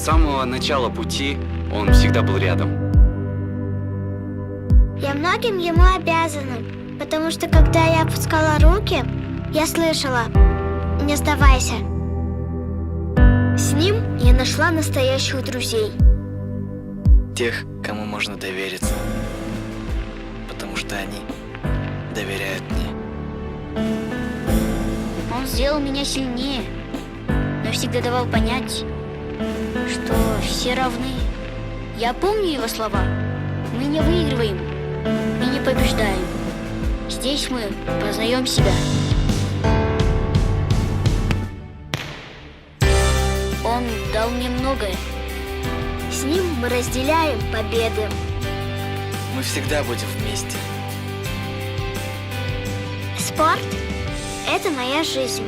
самого начала пути он всегда был рядом. Я многим ему обязана, потому что когда я опускала руки, я слышала: «Не сдавайся». С ним я нашла настоящих друзей. Тех, кому можно довериться, потому что они доверяют мне. Он сделал меня сильнее, но всегда давал понять, что все равны. Я помню его слова. Мы не выигрываем и не побеждаем. Здесь мы познаем себя. Он дал мне многое. С ним мы разделяем победы. Мы всегда будем вместе. Спорт – это моя жизнь.